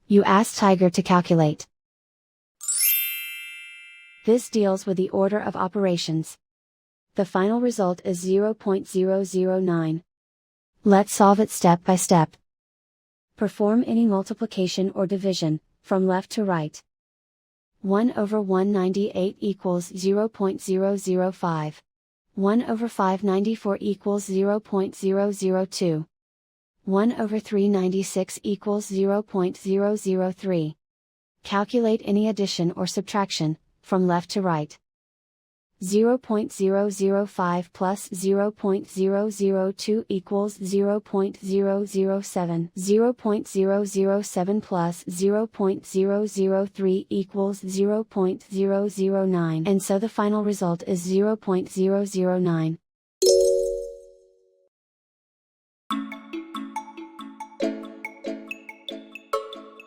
You ask Tiger to calculate. This deals with the order of operations. The final result is 0.009. Let's solve it step by step. Perform any multiplication or division, from left to right. 1 over 198 equals 0.005. 1 over 594 equals 0.002. 1 over 396 equals 0.003. Calculate any addition or subtraction, from left to right. 0.005 plus 0.002 equals 0.007. 0.007 plus 0.003 equals 0.009. And so the final result is 0.009.